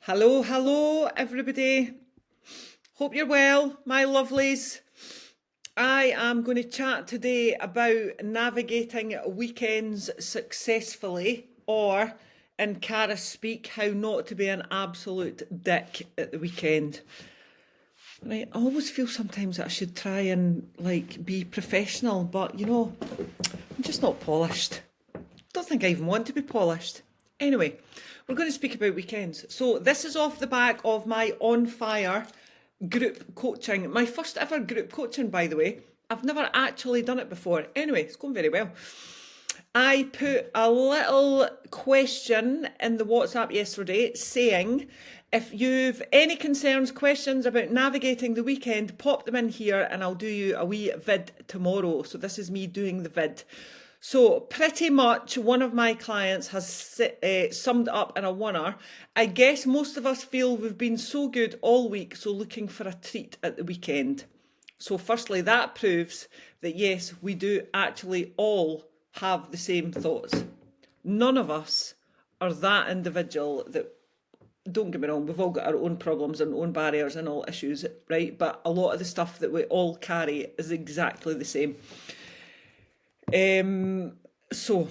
Hello, everybody. Hope you're well, my lovelies. I am going to chat today about navigating weekends successfully, or in Cara speak, how not to be an absolute dick at the weekend. Right, I always feel sometimes that I should try and be professional, but I'm just not polished. Don't think I even want to be polished. Anyway, we're going to speak about weekends. So this is off the back of my On Fire group coaching. My first ever group coaching, by the way. I've never actually done it before. Anyway, it's going very well. I put a little question in the WhatsApp yesterday saying, if you've any concerns, questions about navigating the weekend, pop them in here and I'll do you a wee vid tomorrow. So this is me doing the vid. So pretty much one of my clients has summed up in a oneer. I guess most of us feel we've been so good all week, so looking for a treat at the weekend. So firstly, that proves that yes, we do actually all have the same thoughts. None of us are that individual that, don't get me wrong, we've all got our own problems and own barriers and all issues, right? But a lot of the stuff that we all carry is exactly the same. So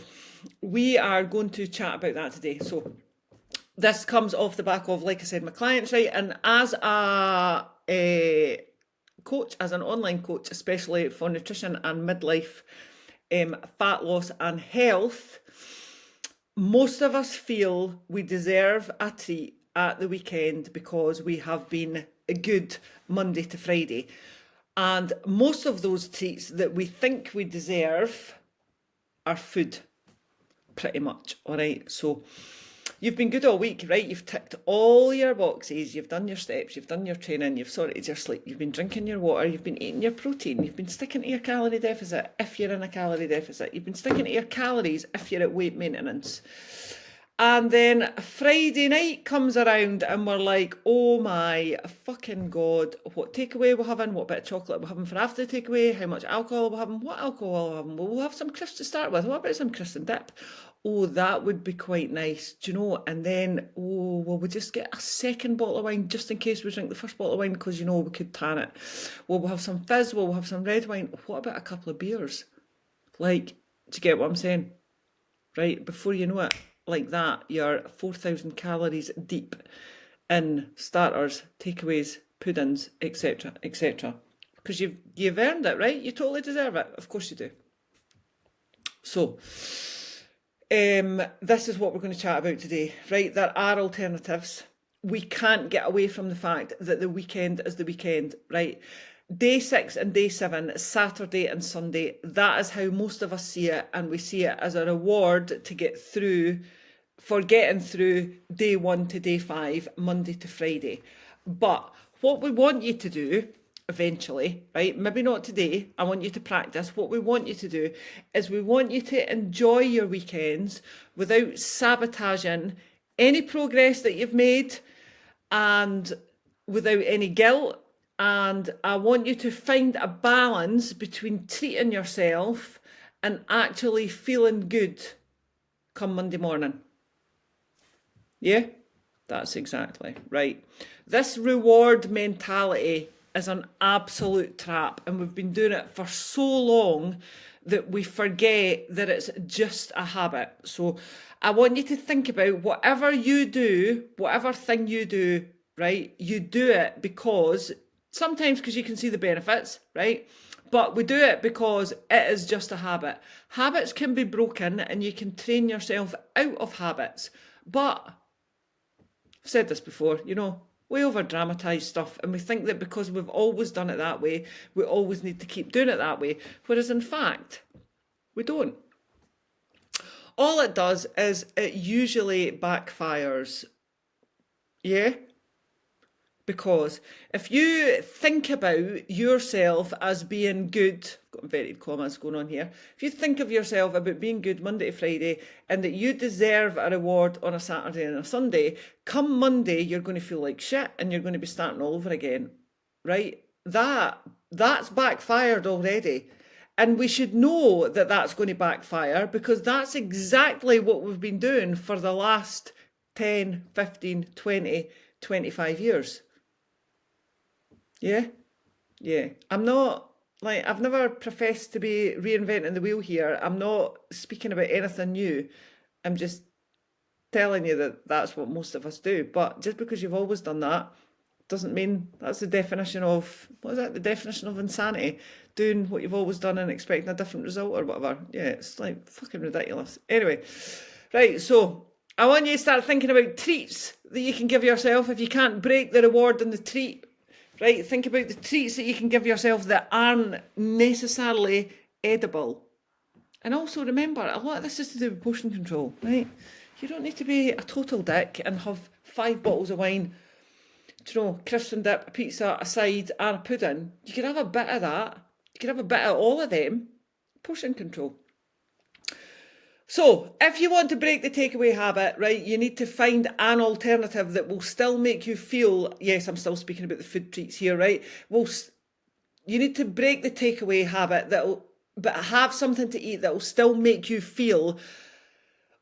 we are going to chat about that today. So this comes off the back of, like I said, my clients, right? And as a coach, as an online coach, especially for nutrition and midlife, fat loss and health, most of us feel we deserve a treat at the weekend because we have been good Monday to Friday. And most of those treats that we think we deserve are food, pretty much, all right? So you've been good all week, right? You've ticked all your boxes, you've done your steps, you've done your training, you've sorted your sleep, you've been drinking your water, you've been eating your protein, you've been sticking to your calorie deficit if you're in a calorie deficit, you've been sticking to your calories if you're at weight maintenance. And then Friday night comes around and we're like, oh my fucking God, what takeaway we're having, what bit of chocolate we're having for after the takeaway, how much alcohol we're having, what alcohol we're having. Well, we'll have some crisps to start with. What about some crisps and dip? Oh, that would be quite nice, do you know? And then, oh, well, we just get a second bottle of wine just in case we drink the first bottle of wine because, we could tan it. Well, we'll have some fizz, we'll have some red wine. What about a couple of beers? Do you get what I'm saying? Right, before you know it, like that, you're 4,000 calories deep in starters, takeaways, puddings, etc., etc. Because you've earned it, right? You totally deserve it. Of course you do. So, this is what we're going to chat about today, right? There are alternatives. We can't get away from the fact that the weekend is the weekend, right? Day 6 and day 7, Saturday and Sunday, that is how most of us see it, and we see it as a reward to get through, for getting through day 1 to day 5, Monday to Friday. But what we want you to do eventually, right, maybe not today, I want you to practice, what we want you to do is we want you to enjoy your weekends without sabotaging any progress that you've made and without any guilt. And I want you to find a balance between treating yourself and actually feeling good come Monday morning. Yeah, that's exactly right. This reward mentality is an absolute trap, and we've been doing it for so long that we forget that it's just a habit. So I want you to think about whatever you do, whatever thing you do, right? You do it because sometimes because you can see the benefits, right? But we do it because it is just a habit. Habits can be broken and you can train yourself out of habits. But I've said this before, we over dramatise stuff and we think that because we've always done it that way, we always need to keep doing it that way. Whereas in fact, we don't. All it does is it usually backfires. Yeah? Because if you think about yourself as being good, I've got inverted commas going on here. If you think of yourself about being good Monday to Friday and that you deserve a reward on a Saturday and a Sunday, come Monday, you're going to feel like shit and you're going to be starting all over again, right? That's backfired already. And we should know that that's going to backfire because that's exactly what we've been doing for the last 10, 15, 20, 25 years. Yeah? Yeah. I'm not, like, I've never professed to be reinventing the wheel here. I'm not speaking about anything new. I'm just telling you that that's what most of us do. But just because you've always done that doesn't mean that's the definition of, what is that? The definition of insanity. Doing what you've always done and expecting a different result or whatever. Yeah, it's like fucking ridiculous. Anyway, right, so I want you to start thinking about treats that you can give yourself if you can't break the reward and the treat. Right, think about the treats that you can give yourself that aren't necessarily edible. And also remember, a lot of this is to do with portion control, right? You don't need to be a total dick and have 5 bottles of wine, crisps and dip, a pizza, a side, and a pudding. You can have a bit of that. You can have a bit of all of them. Portion control. So, if you want to break the takeaway habit, right, you need to find an alternative that will still make you feel, yes, I'm still speaking about the food treats here, right? You need to break the takeaway habit but have something to eat that will still make you feel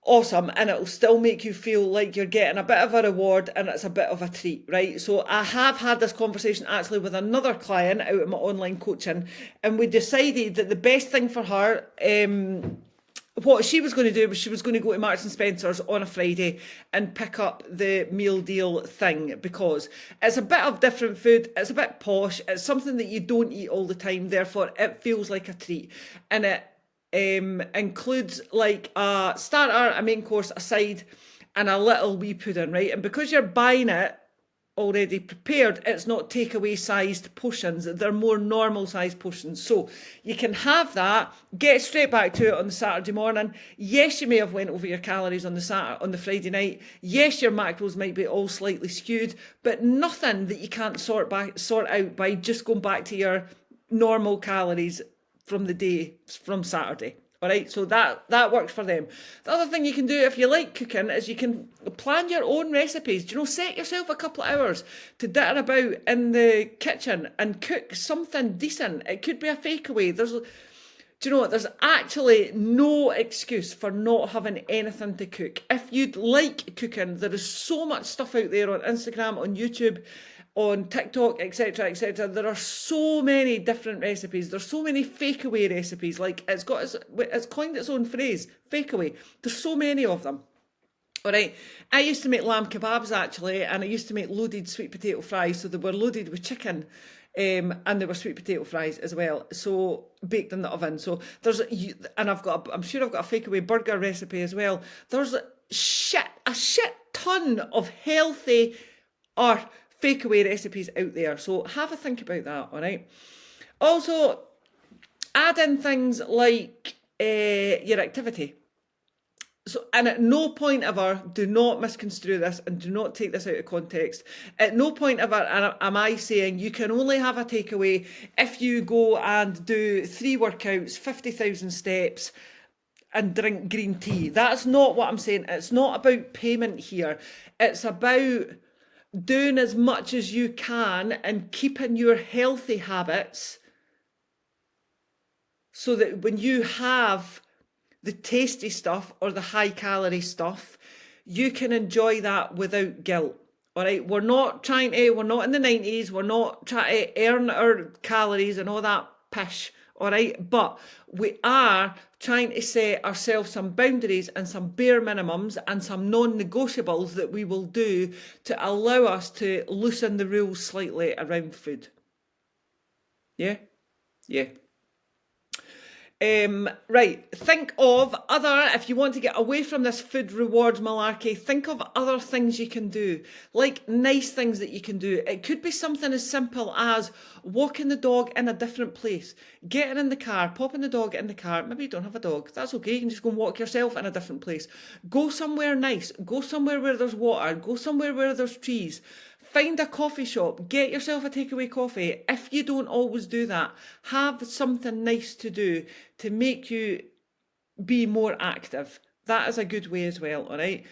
awesome, and it'll still make you feel like you're getting a bit of a reward and it's a bit of a treat, right? So I have had this conversation actually with another client out of my online coaching, and we decided that the best thing for her, what she was going to do was she was going to go to Marks and Spencer's on a Friday and pick up the meal deal thing, because it's a bit of different food, it's a bit posh, it's something that you don't eat all the time, therefore it feels like a treat, and it includes like a starter, a main course, a side, and a little wee pudding, right? And because you're buying it already prepared, it's not takeaway sized portions, they're more normal sized portions. So you can have that, get straight back to it on the Saturday morning. Yes, you may have went over your calories on the Friday night. Yes, your macros might be all slightly skewed, but nothing that you can't sort out by just going back to your normal calories from the day from Saturday. All right, so that works for them. The other thing you can do if you like cooking is you can plan your own recipes. Set yourself a couple of hours to ditter about in the kitchen and cook something decent. It could be a fakeaway. There's actually no excuse for not having anything to cook. If you'd like cooking, there is so much stuff out there on Instagram, on YouTube, on TikTok, etc., etc. There are so many different recipes. There's so many fakeaway recipes. Like it's coined its own phrase, fakeaway. There's so many of them. All right. I used to make lamb kebabs actually, and I used to make loaded sweet potato fries. So they were loaded with chicken, and they were sweet potato fries as well. So baked in the oven. So I'm sure I've got a fakeaway burger recipe as well. There's a shit ton of healthy or fakeaway recipes out there, so have a think about that, all right? Also, add in things like your activity. So, and at no point ever, do not misconstrue this and do not take this out of context. At no point ever am I saying you can only have a takeaway if you go and do 3 workouts, 50,000 steps, and drink green tea. That's not what I'm saying. It's not about payment here. It's about doing as much as you can and keeping your healthy habits so that when you have the tasty stuff or the high calorie stuff, you can enjoy that without guilt. All right, we're not in the 90s, we're not trying to earn our calories and all that pish. All right, but we are trying to set ourselves some boundaries and some bare minimums and some non-negotiables that we will do to allow us to loosen the rules slightly around food. Yeah? Yeah. Right, think of if you want to get away from this food rewards malarkey, think of other things you can do, like nice things that you can do. It could be something as simple as walking the dog in a different place, getting in the car, popping the dog in the car. Maybe you don't have a dog, that's okay, you can just go and walk yourself in a different place. Go somewhere nice, go somewhere where there's water, go somewhere where there's trees. Find a coffee shop, get yourself a takeaway coffee. If you don't always do that, have something nice to do to make you be more active. That is a good way as well, all right?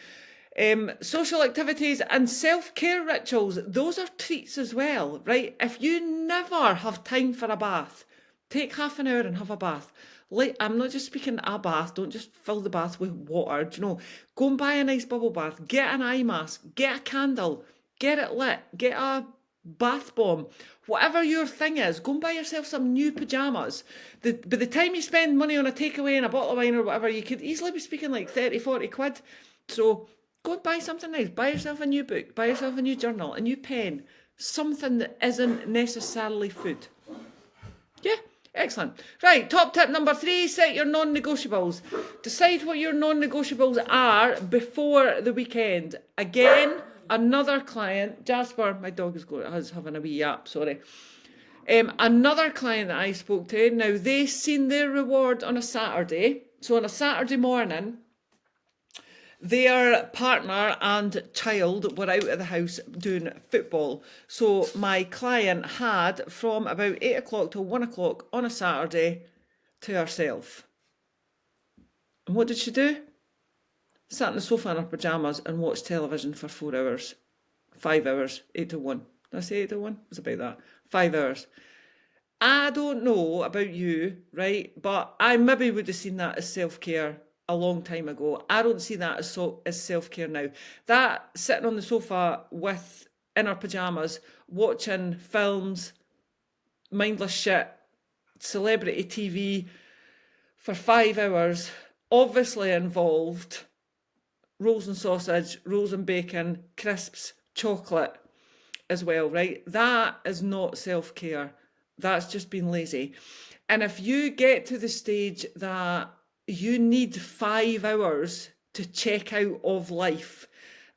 Social activities and self-care rituals, those are treats as well, right? If you never have time for a bath, take half an hour and have a bath. Like, I'm not just speaking a bath. Don't just fill the bath with water. Do you know? Go and buy a nice bubble bath. Get an eye mask. Get a candle. Get it lit. Get a bath bomb. Whatever your thing is, go and buy yourself some new pyjamas. By the time you spend money on a takeaway and a bottle of wine or whatever, you could easily be speaking like 30, 40 quid. So go and buy something nice. Buy yourself a new book. Buy yourself a new journal, a new pen. Something that isn't necessarily food. Yeah, excellent. Right, top tip number 3, set your non-negotiables. Decide what your non-negotiables are before the weekend. Again, another client, Jasper, my dog is having a wee yap, sorry. Another client that I spoke to, now they seen their reward on a Saturday. So on a Saturday morning, their partner and child were out of the house doing football. So my client had from about 8 o'clock till 1 o'clock on a Saturday to herself. And what did she do? Sat on the sofa in her pyjamas and watched television for 4 hours. 5 hours, 8 to 1. Did I say 8 to 1? It was about that. 5 hours. I don't know about you, right? But I maybe would have seen that as self-care a long time ago. I don't see that as self-care now. That sitting on the sofa in her pyjamas, watching films, mindless shit, celebrity TV for 5 hours, obviously involved rolls and sausage, rolls and bacon, crisps, chocolate as well, right? That is not self-care. That's just being lazy. And if you get to the stage that you need 5 hours to check out of life,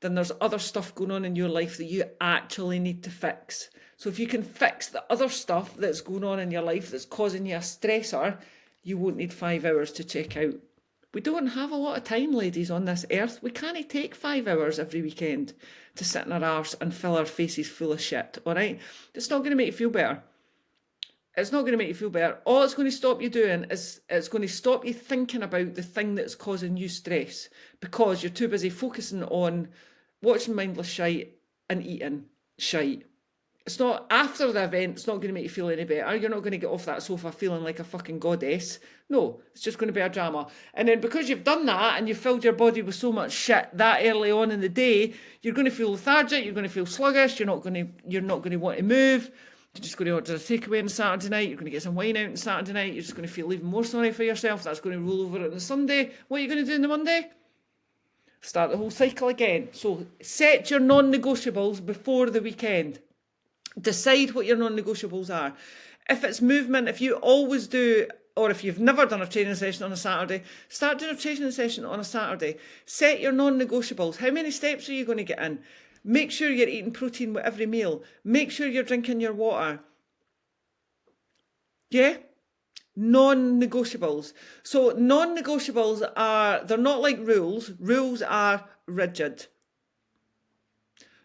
then there's other stuff going on in your life that you actually need to fix. So if you can fix the other stuff that's going on in your life that's causing you a stressor, you won't need 5 hours to check out. We don't have a lot of time, ladies, on this earth. We can't take 5 hours every weekend to sit in our arse and fill our faces full of shit, all right? It's not going to make you feel better. It's not going to make you feel better. All it's going to stop you doing is it's going to stop you thinking about the thing that's causing you stress because you're too busy focusing on watching mindless shite and eating shite. It's not, after the event, it's not going to make you feel any better. You're not going to get off that sofa feeling like a fucking goddess. No, it's just going to be a drama. And then because you've done that and you've filled your body with so much shit that early on in the day, you're going to feel lethargic, you're going to feel sluggish, you're not going to want to move. You're just going to order a takeaway on Saturday night. You're going to get some wine out on Saturday night. You're just going to feel even more sorry for yourself. That's going to roll over on the Sunday. What are you going to do on the Monday? Start the whole cycle again. So set your non-negotiables before the weekend. Decide what your non-negotiables are. If it's movement, if you always do, or if you've never done a training session on a Saturday, start doing a training session on a Saturday. Set your non-negotiables. How many steps are you going to get in? Make sure you're eating protein with every meal. Make sure you're drinking your water. Yeah? Non-negotiables. So non-negotiables they're not like rules. Rules are rigid.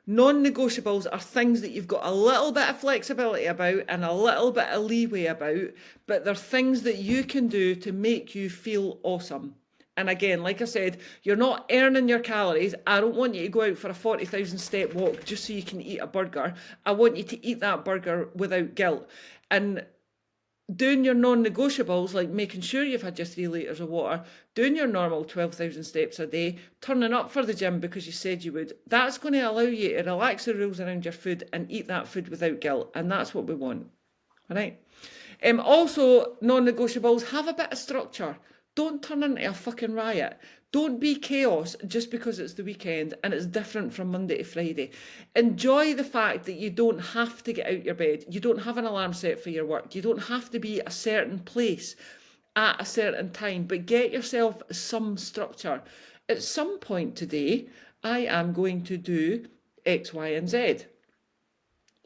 Non-negotiables are things that you've got a little bit of flexibility about and a little bit of leeway about, but they're things that you can do to make you feel awesome. And again, like I said, you're not earning your calories. I don't want you to go out for a 40,000 step walk just so you can eat a burger. I want you to eat that burger without guilt. And doing your non-negotiables, like making sure you've had your 3 litres of water, doing your normal 12,000 steps a day, turning up for the gym because you said you would, that's going to allow you to relax the rules around your food and eat that food without guilt. And that's what we want. All right. Also, non-negotiables, have a bit of structure. Don't turn into a fucking riot. Don't be chaos just because it's the weekend and it's different from Monday to Friday. Enjoy the fact that you don't have to get out your bed. You don't have an alarm set for your work. You don't have to be a certain place at a certain time, but get yourself some structure. At some point today, I am going to do X, Y, and Z.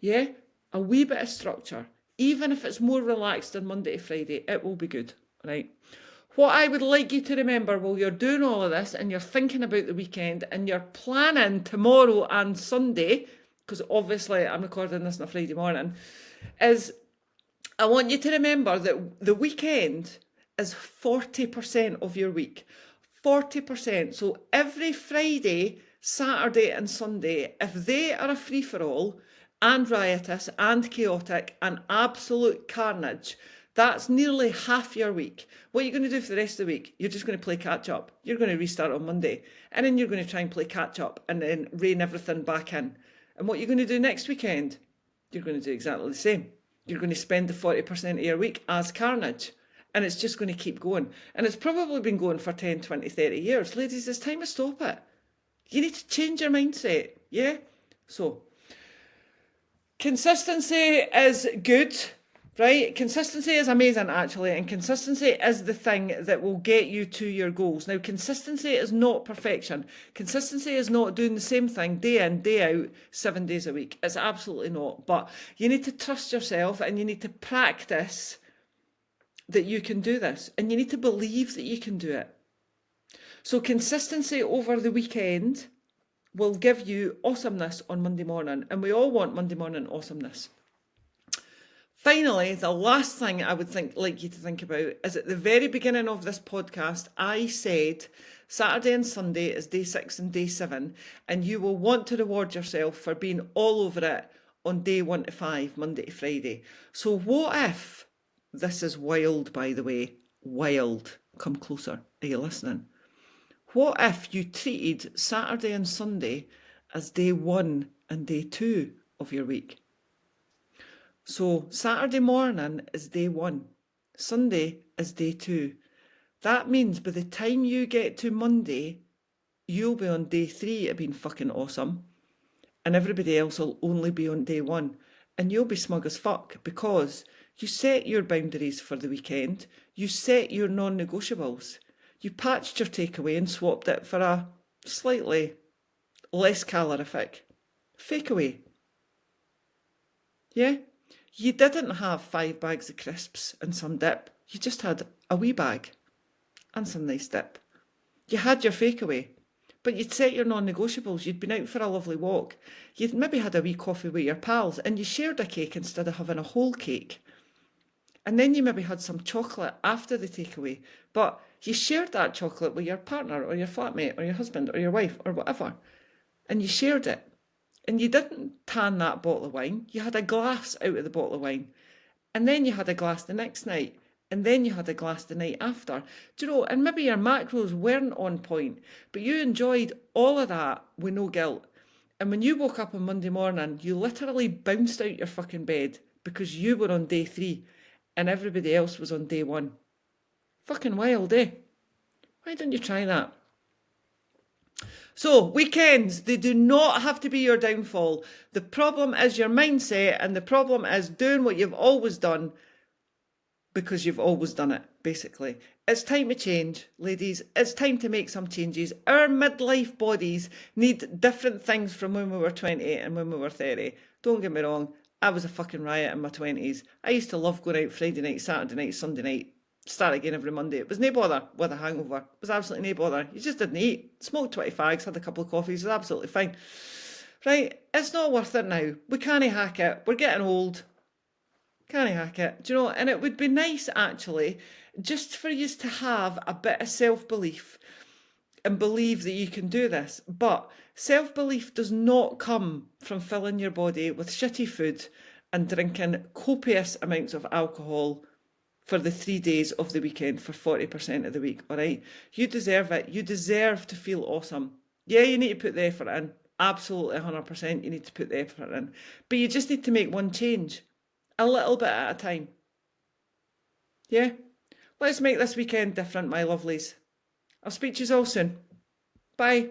Yeah? A wee bit of structure. Even if it's more relaxed than Monday to Friday, it will be good, right? What I would like you to remember while you're doing all of this and you're thinking about the weekend and you're planning tomorrow and Sunday, because obviously I'm recording this on a Friday morning, is I want you to remember that the weekend is 40% of your week. 40%. So every Friday, Saturday and Sunday, if they are a free-for-all and riotous and chaotic and absolute carnage, That's nearly half your week. What are you going to do for the rest of the week? You're just going to play catch up. You're going to restart on Monday. And then you're going to try and play catch up and then rein everything back in. And what you're going to do next weekend? You're going to do exactly the same. You're going to spend the 40% of your week as carnage. And it's just going to keep going. And it's probably been going for 10, 20, 30 years. Ladies, it's time to stop it. You need to change your mindset. Yeah? So, consistency is good, right? Consistency is amazing, actually. And consistency is the thing that will get you to your goals. Now, consistency is not perfection. Consistency is not doing the same thing day in, day out, 7 days a week. It's absolutely not. But you need to trust yourself and you need to practice that you can do this, and you need to believe that you can do it. So consistency over the weekend will give you awesomeness on Monday morning, and we all want Monday morning awesomeness. Finally, the last thing I would like you to think about is at the very beginning of this podcast, I said Saturday and Sunday is day 6 and day 7, and you will want to reward yourself for being all over it on day 1 to 5, Monday to Friday. So what if, this is wild, by the way, wild, come closer, are you listening? What if you treated Saturday and Sunday as day 1 and day 2 of your week? So Saturday morning is day 1, Sunday is day 2. That means by the time you get to Monday, you'll be on day 3 of being fucking awesome, and everybody else will only be on day 1, and you'll be smug as fuck because you set your boundaries for the weekend, you set your non-negotiables. You patched your takeaway and swapped it for a slightly less calorific fakeaway. Yeah? You didn't have 5 bags of crisps and some dip. You just had a wee bag and some nice dip. You had your fakeaway, but you'd set your non-negotiables. You'd been out for a lovely walk. You'd maybe had a wee coffee with your pals and you shared a cake instead of having a whole cake. And then you maybe had some chocolate after the takeaway, but you shared that chocolate with your partner or your flatmate or your husband or your wife or whatever, and you shared it. And you didn't tan that bottle of wine. You had a glass out of the bottle of wine. And then you had a glass the next night. And then you had a glass the night after. Do you know, and maybe your macros weren't on point, but you enjoyed all of that with no guilt. And when you woke up on Monday morning, you literally bounced out your fucking bed because you were on day 3 and everybody else was on day 1. Fucking wild, eh? Why don't you try that? So, weekends, they do not have to be your downfall. The problem is your mindset, and the problem is doing what you've always done because you've always done it, basically. It's time to change, ladies. It's time to make some changes. Our midlife bodies need different things from when we were 20 and when we were 30. Don't get me wrong, I was a fucking riot in my 20s. I used to love going out Friday night, Saturday night, Sunday night. Start again every Monday. It was no bother with a hangover. It was absolutely no bother. You just didn't eat. Smoked 20 fags, had a couple of coffees. It was absolutely fine. Right? It's not worth it now. We can't hack it. We're getting old. Can't hack it. Do you know? And it would be nice, actually, just for you to have a bit of self-belief and believe that you can do this. But self-belief does not come from filling your body with shitty food and drinking copious amounts of alcohol for the 3 days of the weekend for 40% of the week, all right? You deserve it. You deserve to feel awesome. Yeah, you need to put the effort in. Absolutely 100% you need to put the effort in. But you just need to make one change. A little bit at a time. Yeah? Let's make this weekend different, my lovelies. I'll speak to you all soon. Bye.